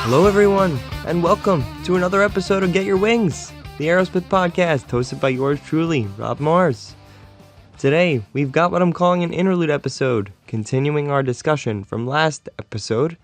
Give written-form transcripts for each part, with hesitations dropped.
Hello everyone, and welcome to another episode of Get Your Wings, the Aerosmith podcast, hosted by yours truly, Rob Mars. Today, we've got what I'm calling an interlude episode, continuing our discussion from last episode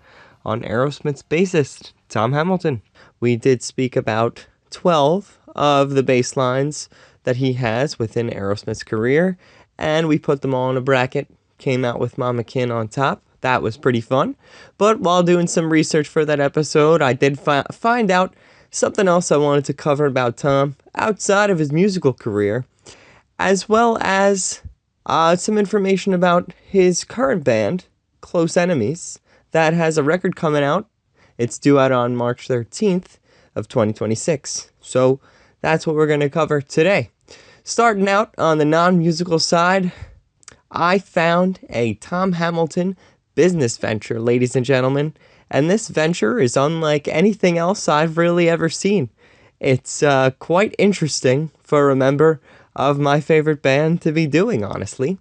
on Aerosmith's bassist, Tom Hamilton. We did speak about 12 of the bass lines that he has within Aerosmith's career, and we put them all in a bracket, came out with Mama Kin on top. That was pretty fun. But while doing some research for that episode, I did find out something else I wanted to cover about Tom outside of his musical career, as well as some information about his current band, Close Enemies, that has a record coming out. It's due out on March 13th of 2026. So that's what we're going to cover today. Starting out on the non-musical side, I found a Tom Hamilton business venture, ladies and gentlemen, and this venture is unlike anything else I've really ever seen. It's quite interesting for a member of my favorite band to be doing, honestly.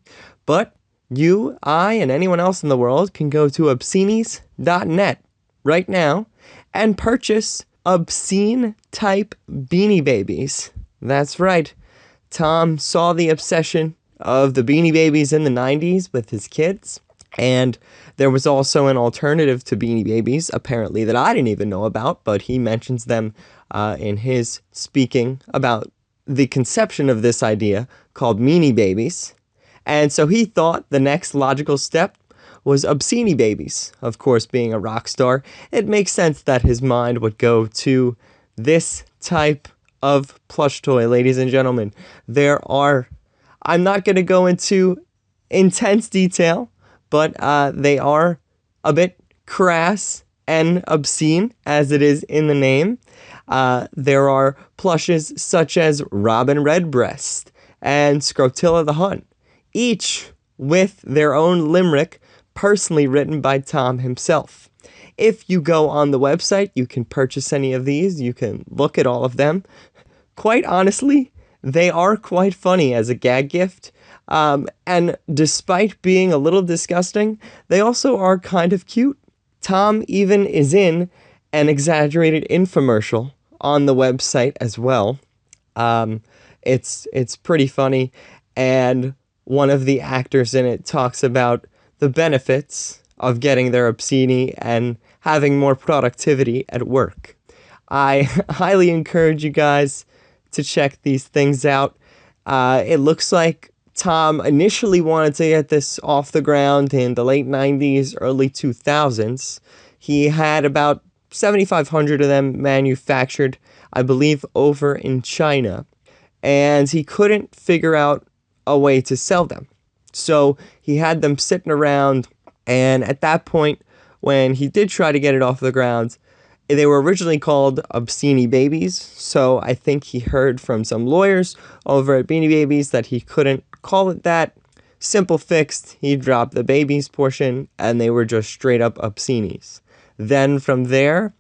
But you, I, and anyone else in the world can go to obscenies.net right now and purchase obscene-type Beanie Babies. That's right. Tom saw the obsession of the Beanie Babies in the 90s with his kids, and there was also an alternative to Beanie Babies, apparently, that I didn't even know about, but he mentions them in his speaking about the conception of this idea called Meanie Babies. And so he thought the next logical step was Obscene Babies. Of course, being a rock star, it makes sense that his mind would go to this type of plush toy, ladies and gentlemen. I'm not going to go into intense detail, but they are a bit crass and obscene, as it is in the name. There are plushes such as Robin Redbreast and Scrotilla the Hunt, each with their own limerick personally written by Tom himself. If you go on the website, you can purchase any of these. You can look at all of them. Quite honestly, they are quite funny as a gag gift. And despite being a little disgusting, they also are kind of cute. Tom even is in an exaggerated infomercial on the website as well. It's pretty funny, and one of the actors in it talks about the benefits of getting their obscenity and having more productivity at work. I highly encourage you guys to check these things out. It looks like Tom initially wanted to get this off the ground in the late 90s, early 2000s. He had about 7,500 of them manufactured, I believe, over in China. And he couldn't figure out a way to sell them. So he had them sitting around, and at that point, when he did try to get it off the ground, they were originally called Obscene Babies, so I think he heard from some lawyers over at Beanie Babies that he couldn't call it that. Simple fixed, he dropped the babies portion, and they were just straight up Obscenies. Then from there,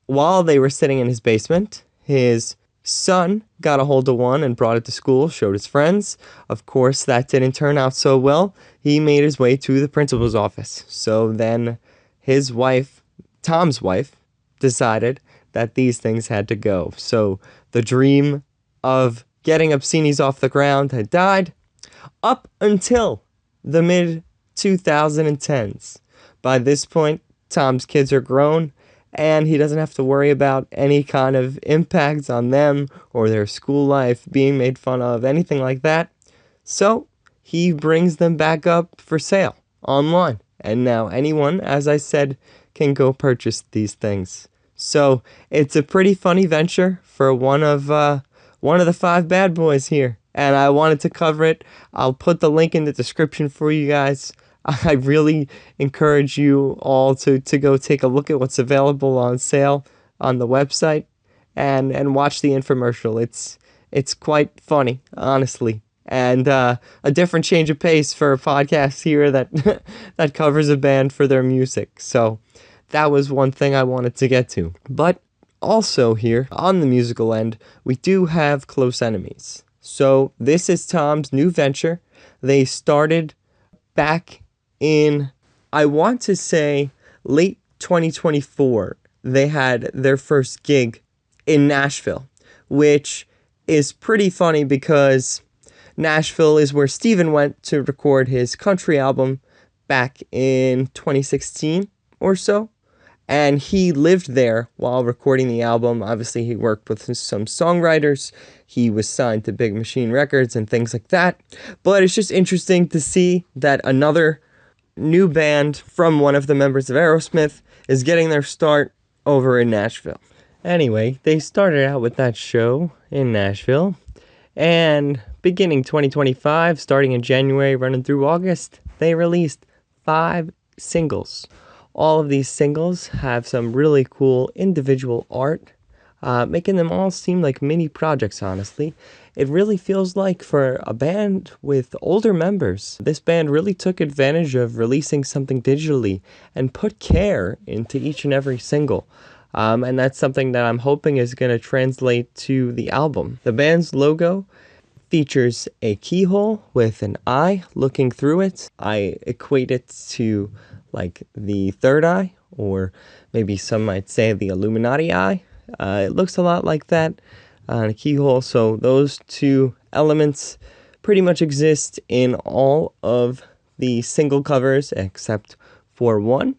while they were sitting in his basement, his son got a hold of one and brought it to school, showed his friends. Of course, that didn't turn out so well. He made his way to the principal's office. So then his wife, Tom's wife, decided that these things had to go. So the dream of getting Obscenies off the ground had died up until the mid-2010s. By this point, Tom's kids are grown, and he doesn't have to worry about any kind of impacts on them or their school life, being made fun of, anything like that. So he brings them back up for sale online. And now anyone, as I said, can go purchase these things. So it's a pretty funny venture for one of the five bad boys here. And I wanted to cover it. I'll put the link in the description for you guys. I really encourage you all to go take a look at what's available on sale on the website and watch the infomercial. It's quite funny, honestly. And a different change of pace for a podcast here that that covers a band for their music. So that was one thing I wanted to get to. But also here, on the musical end, we do have Close Enemies. So this is Tom's new venture. They started back in, I want to say, late 2024. they had their first gig in Nashville, which is pretty funny because Nashville is where Steven went to record his country album back in 2016 or so. And he lived there while recording the album. Obviously, he worked with some songwriters. He was signed to Big Machine Records and things like that. But it's just interesting to see that another new band from one of the members of Aerosmith is getting their start over in Nashville. Anyway, they started out with that show in Nashville. And beginning 2025, starting in January, running through August, they released 5 singles. All of these singles have some really cool individual art, making them all seem like mini projects, honestly. It really feels like for a band with older members, this band really took advantage of releasing something digitally and put care into each and every single. And that's something that I'm hoping is going to translate to the album. The band's logo features a keyhole with an eye looking through it. I equate it to like the third eye, or maybe some might say the Illuminati eye. It looks a lot like that on a keyhole. So those two elements pretty much exist in all of the single covers except for one.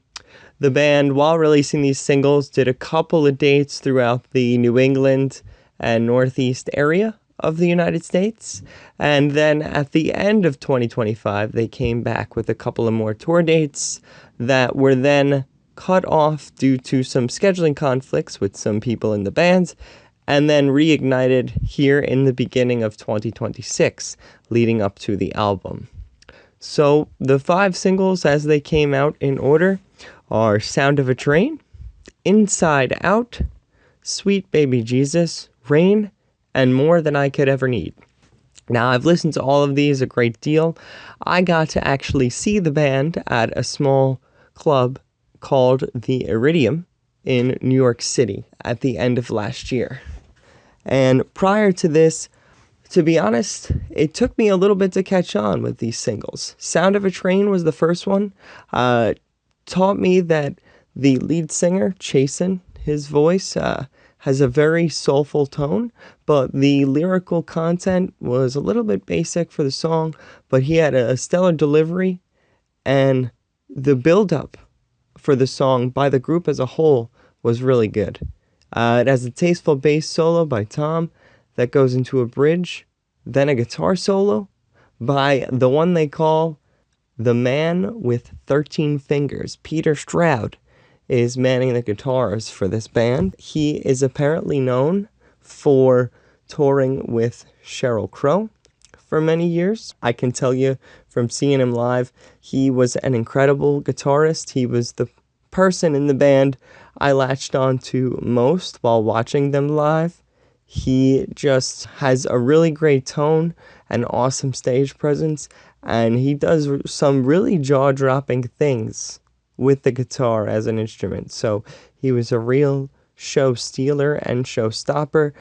The band, while releasing these singles, did a couple of dates throughout the New England and Northeast area of the United States. And then at the end of 2025, they came back with a couple of more tour dates that were then cut off due to some scheduling conflicts with some people in the band, and then reignited here in the beginning of 2026, leading up to the album. So the 5 singles as they came out in order are Sound of a Train, Inside Out, Sweet Baby Jesus, Rain, and More Than I Could Ever Need. Now, I've listened to all of these a great deal. I got to actually see the band at a small club called the Iridium in New York City at the end of last year. And prior to this, to be honest, it took me a little bit to catch on with these singles. Sound of a Train was the first one. Taught me that the lead singer, Chasen, his voice has a very soulful tone, but the lyrical content was a little bit basic for the song, but he had a stellar delivery, and the build-up for the song by the group as a whole was really good. It has a tasteful bass solo by Tom that goes into a bridge, then a guitar solo by the one they call the man with 13 fingers. Peter Stroud is manning the guitars for this band. He is apparently known for touring with Sheryl Crow for many years. I can tell you from seeing him live, he was an incredible guitarist. He was the person in the band I latched on to most while watching them live. He just has a really great tone and awesome stage presence, and he does some really jaw-dropping things with the guitar as an instrument. So he was a real show stealer and show stopper.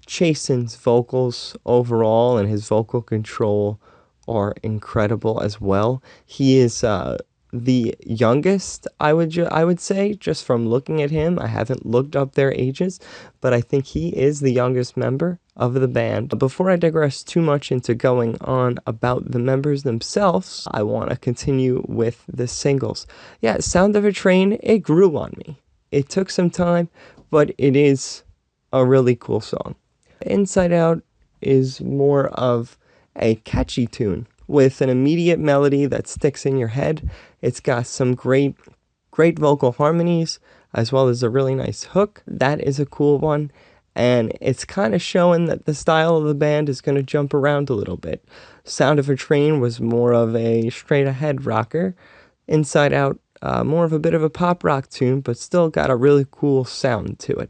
Chasen's vocals overall and his vocal control are incredible as well. He is the youngest, I would say, just from looking at him. I haven't looked up their ages, but I think he is the youngest member of the band. Before I digress too much into going on about the members themselves, I want to continue with the singles. Yeah, Sound of a Train, it grew on me. It took some time, but it is a really cool song. Inside Out is more of a catchy tune with an immediate melody that sticks in your head. It's got some great vocal harmonies, as well as a really nice hook. That is a cool one, and it's kind of showing that the style of the band is going to jump around a little bit. Sound of a Train was more of a straight-ahead rocker. Inside Out, more of a bit of a pop rock tune, but still got a really cool sound to it.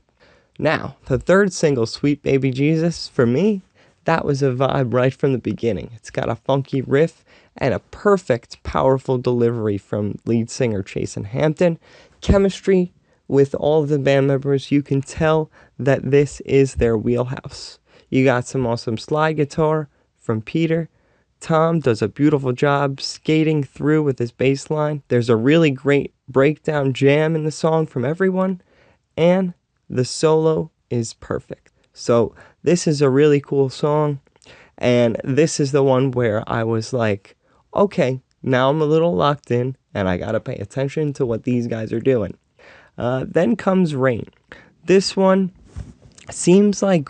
Now, the third single, Sweet Baby Jesus, for me, that was a vibe right from the beginning. It's got a funky riff and a perfect, powerful delivery from lead singer Chasen Hampton. Chemistry with all of the band members, you can tell that this is their wheelhouse. You got some awesome slide guitar from Peter. Tom does a beautiful job skating through with his bass line. There's a really great breakdown jam in the song from everyone. and the solo is perfect. So this is a really cool song, and this is the one where I was like, okay, now I'm a little locked in, and I gotta pay attention to what these guys are doing. Then comes Rain. This one seems like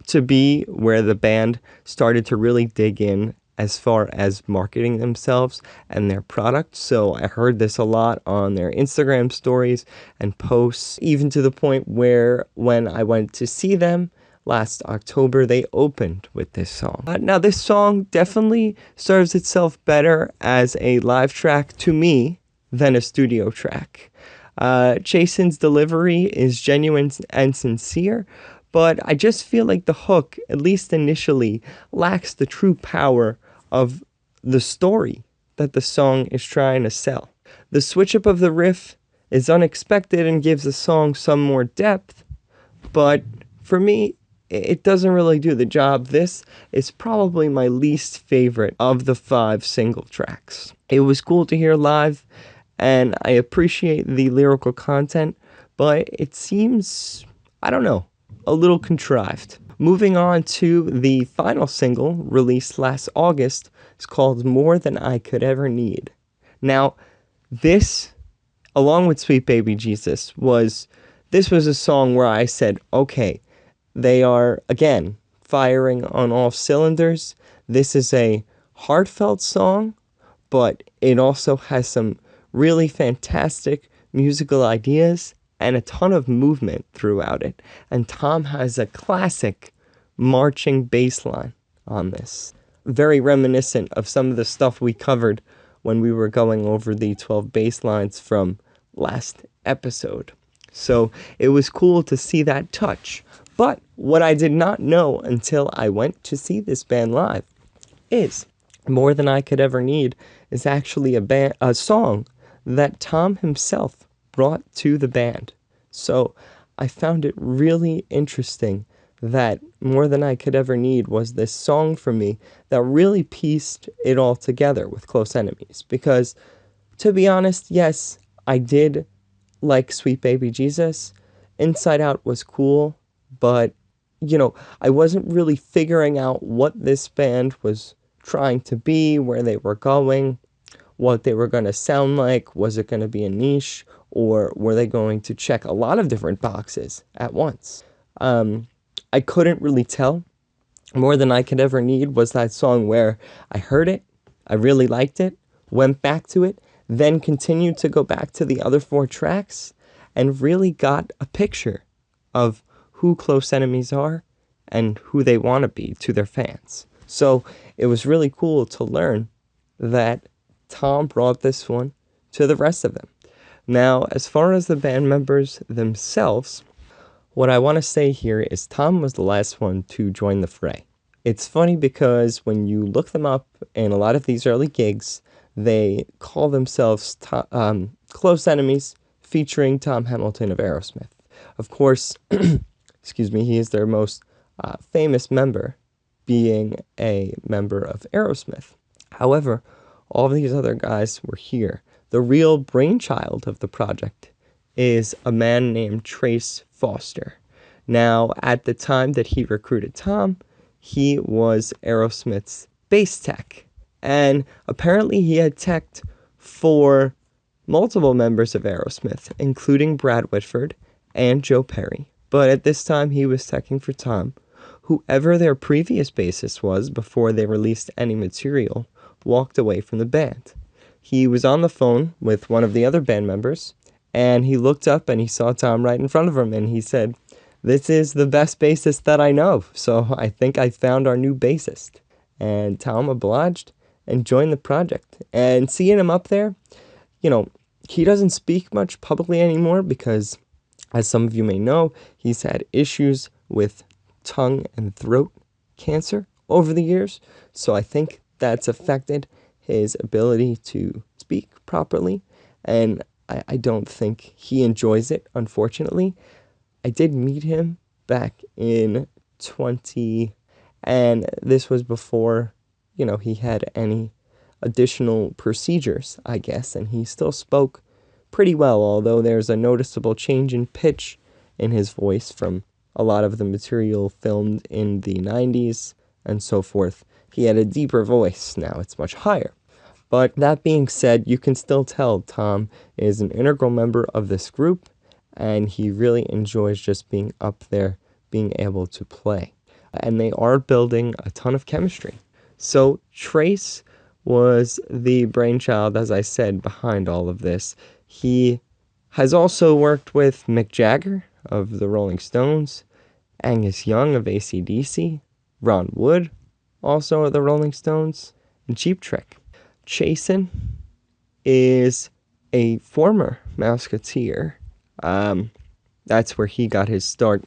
to be where the band started to really dig in as far as marketing themselves and their product. So I heard this a lot on their Instagram stories and posts, even to the point where when I went to see them last October, they opened with this song. Now, this song definitely serves itself better as a live track to me than a studio track. Jason's delivery is genuine and sincere, but I just feel like the hook, at least initially, lacks the true power of the story that the song is trying to sell. The switch up of the riff is unexpected and gives the song some more depth, but for me, it doesn't really do the job. This is probably my least favorite of the 5 single tracks. It was cool to hear live, and I appreciate the lyrical content, but it seems, I don't know, a little contrived. Moving on to the final single, released last August, is called More Than I Could Ever Need. Now, this, along with Sweet Baby Jesus, was a song where I said, okay, they are, again, firing on all cylinders. This is a heartfelt song, but it also has some really fantastic musical ideas and a ton of movement throughout it. And Tom has a classic marching bass line on this. Very reminiscent of some of the stuff we covered when we were going over the 12 bass lines from last episode. So it was cool to see that touch. But what I did not know until I went to see this band live is More Than I Could Ever Need is actually a song that Tom himself brought to the band. So I found it really interesting that More Than I Could Ever Need was this song for me that really pieced it all together with Close Enemies. Because, to be honest, yes, I did like Sweet Baby Jesus. Inside Out was cool, but, I wasn't really figuring out what this band was trying to be, where they were going, what they were going to sound like. Was it going to be a niche, or were they going to check a lot of different boxes at once? I couldn't really tell. More Than I Could Ever Need was that song where I heard it, I really liked it, went back to it, then continued to go back to the other 4 tracks, and really got a picture of who Close Enemies are and who they want to be to their fans. So it was really cool to learn that Tom brought this one to the rest of them. Now, as far as the band members themselves, what I want to say here is Tom was the last one to join the fray. It's funny because when you look them up in a lot of these early gigs, they call themselves Close Enemies, featuring Tom Hamilton of Aerosmith. Of course, he is their most famous member, being a member of Aerosmith. However, all of these other guys were here. The real brainchild of the project is a man named Trace Foster. Now, at the time that he recruited Tom, he was Aerosmith's bass tech. And apparently he had teched for multiple members of Aerosmith, including Brad Whitford and Joe Perry. But at this time, he was teching for Tom. Whoever their previous bassist was before they released any material walked away from the band. He was on the phone with one of the other band members, and he looked up and he saw Tom right in front of him, and he said, "This is the best bassist that I know, so I think I found our new bassist." And Tom obliged and joined the project. And seeing him up there, he doesn't speak much publicly anymore because, as some of you may know, he's had issues with tongue and throat cancer over the years. So I think that's affected his ability to speak properly. And I don't think he enjoys it, unfortunately. I did meet him back in and this was before, he had any additional procedures, I guess, and he still spoke pretty well, although there's a noticeable change in pitch in his voice from a lot of the material filmed in the 90s and so forth. He had a deeper voice. Now it's much higher. But that being said, you can still tell Tom is an integral member of this group, and he really enjoys just being up there, being able to play. And they are building a ton of chemistry. So Trace was the brainchild, as I said, behind all of this. He has also worked with Mick Jagger of the Rolling Stones, Angus Young of AC/DC, Ron Wood, also of the Rolling Stones, and Cheap Trick. Chasen is a former Mouseketeer. That's where he got his start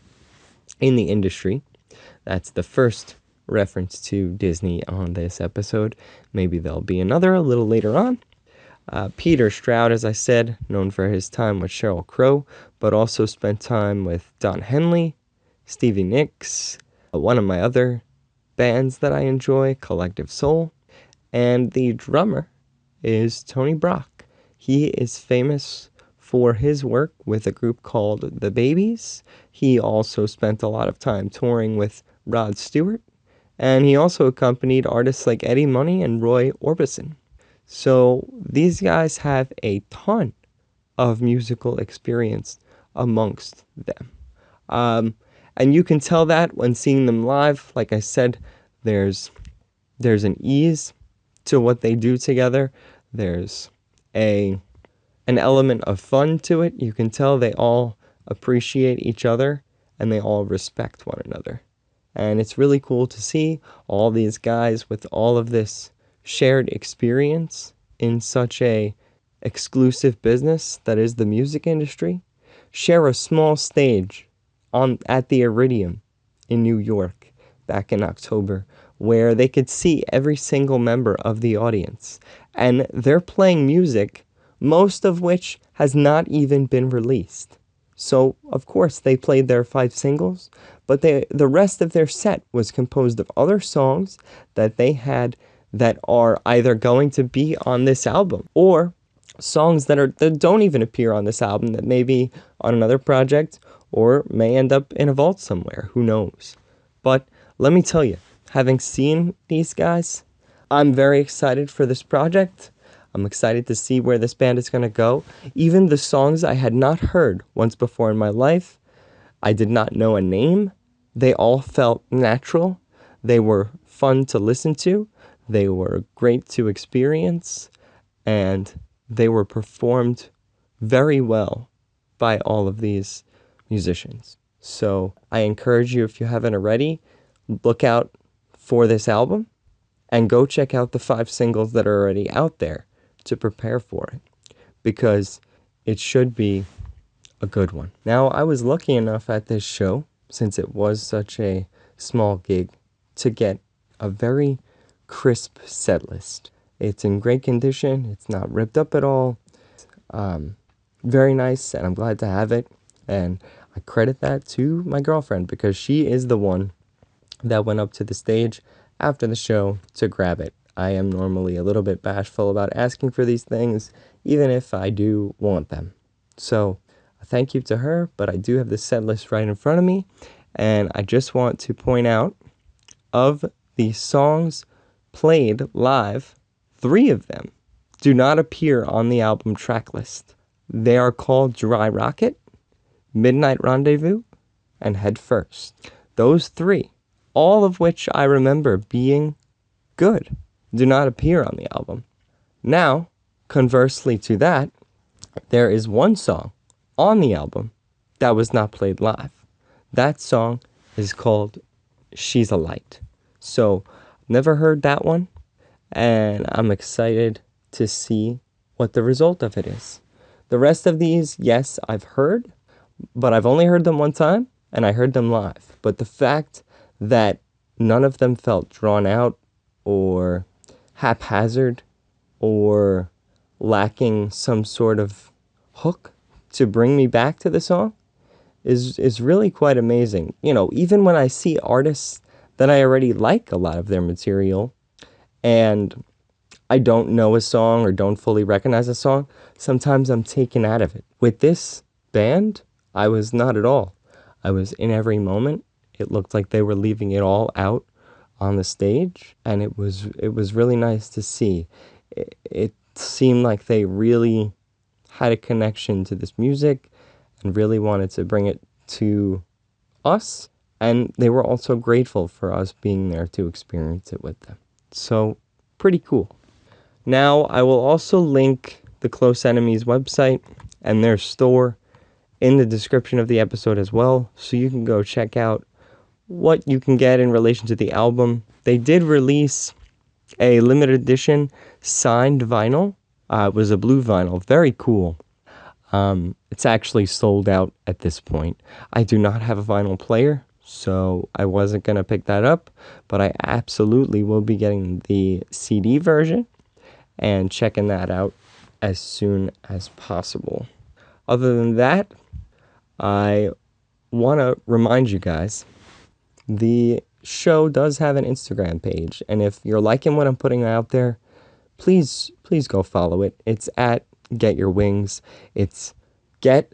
in the industry. That's the first reference to Disney on this episode. Maybe there'll be another a little later on. Peter Stroud, as I said, known for his time with Sheryl Crow, but also spent time with Don Henley, Stevie Nicks, one of my other bands that I enjoy, Collective Soul. And the drummer is Tony Brock. He is famous for his work with a group called The Babies. He also spent a lot of time touring with Rod Stewart, and he also accompanied artists like Eddie Money and Roy Orbison. So these guys have a ton of musical experience amongst them. And you can tell that when seeing them live. Like I said, there's an ease to what they do together. There's an element of fun to it. You can tell they all appreciate each other and they all respect one another. And it's really cool to see all these guys with all of this shared experience in such a exclusive business that is the music industry share a small stage at the Iridium in New York back in October, where they could see every single member of the audience. And they're playing music, most of which has not even been released. So, of course, they played their 5 singles, but the rest of their set was composed of other songs that they had that are either going to be on this album, or songs that don't even appear on this album, that may be on another project, or may end up in a vault somewhere. Who knows? But let me tell you, having seen these guys, I'm very excited for this project. I'm excited to see where this band is going to go. Even the songs I had not heard once before in my life, I did not know a name. They all felt natural. They were fun to listen to. They were great to experience. And they were performed very well by all of these musicians. So I encourage you, if you haven't already, look out for this album and go check out the 5 singles that are already out there to prepare for it, because it should be a good one. Now, I was lucky enough at this show, since it was such a small gig, to get a very crisp set list. It's in great condition. It's not ripped up at all. Very nice, and I'm glad to have it. And I credit that to my girlfriend, because she is the one that went up to the stage after the show to grab it. I am normally a little bit bashful about asking for these things, even if I do want them. So, thank you to her, but I do have the set list right in front of me, and I just want to point out, of the songs played live, 3 of them do not appear on the album track list. They are called Dry Rocket, Midnight Rendezvous, and Head First. Those 3, all of which I remember being good, do not appear on the album. Now, conversely to that, there is one song on the album that was not played live. That song is called She's a Light. So, never heard that one, and I'm excited to see what the result of it is. The rest of these, yes, I've heard, but I've only heard them one time, and I heard them live. But the fact that none of them felt drawn out or haphazard or lacking some sort of hook to bring me back to the song is really quite amazing. You know, even when I see artists that I already like a lot of their material and I don't know a song or don't fully recognize a song, sometimes I'm taken out of it. With this band, I was not at all. I was in every moment. It looked like they were leaving it all out on the stage, and it was really nice to see. It seemed like they really had a connection to this music and really wanted to bring it to us, and they were also grateful for us being there to experience it with them. So, pretty cool. Now, I will also link the Close Enemies website and their store in the description of the episode as well, so you can go check out what you can get in relation to the album. They did release a limited edition signed vinyl. It was a blue vinyl, very cool. It's actually sold out at this point. I do not have a vinyl player, so I wasn't going to pick that up, but I absolutely will be getting the CD version and checking that out as soon as possible. Other than that, I want to remind you guys, the show does have an Instagram page, and if you're liking what I'm putting out there, please go follow it. It's at Get Your Wings. It's Get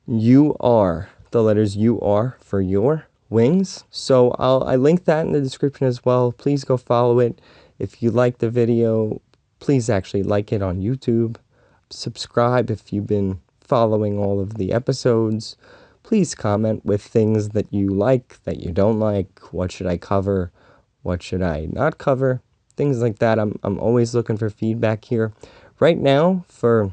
You Are, the letters U R for your wings. So I link that in the description as well. Please go follow it. If you like the video, please actually like it on YouTube. Subscribe if you've been following all of the episodes. Please comment with things that you like, that you don't like. What should I cover? What should I not cover? Things like that. I'm always looking for feedback here. Right now, for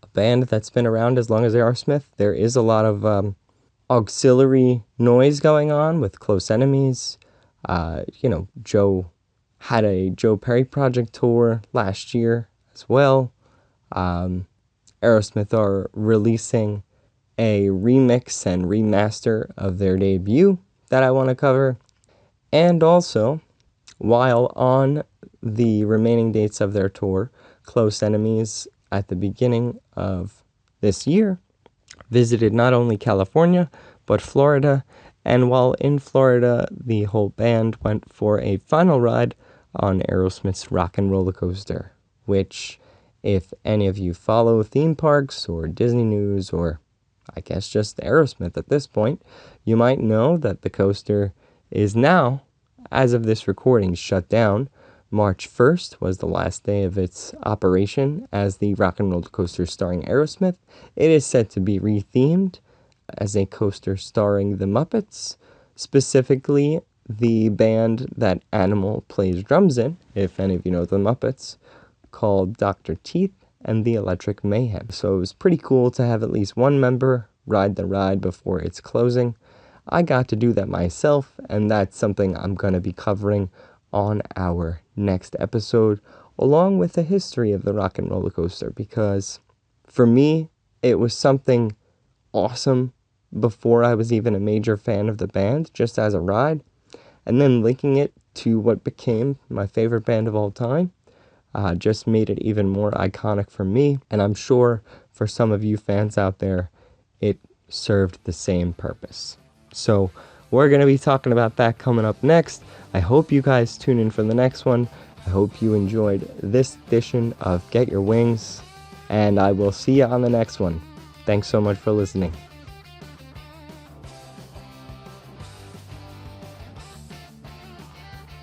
a band that's been around as long as Aerosmith, there is a lot of auxiliary noise going on with Close Enemies. Joe had a Joe Perry Project tour last year as well. Aerosmith are releasing a remix and remaster of their debut that I want to cover. And also, while on the remaining dates of their tour, Close Enemies at the beginning of this year visited not only California, but Florida. And while in Florida, the whole band went for a final ride on Aerosmith's Rock and Roller Coaster, which, if any of you follow theme parks or Disney news, or I guess just Aerosmith at this point, you might know that the coaster is now, as of this recording, shut down. March 1st was the last day of its operation as the Rock and Roller Coaster starring Aerosmith. It is set to be rethemed as a coaster starring the Muppets, specifically the band that Animal plays drums in, if any of you know the Muppets, called Dr. Teeth and the Electric Mayhem. So it was pretty cool to have at least one member ride the ride before its closing. I got to do that myself, and that's something I'm going to be covering on our next episode, along with the history of the Rock and Roller Coaster, because for me, it was something awesome before I was even a major fan of the band, just as a ride, and then linking it to what became my favorite band of all time just made it even more iconic for me, and I'm sure for some of you fans out there, it served the same purpose. So we're going to be talking about that coming up next. I hope you guys tune in for the next one. I hope you enjoyed this edition of Get Your Wings, and I will see you on the next one. Thanks so much for listening.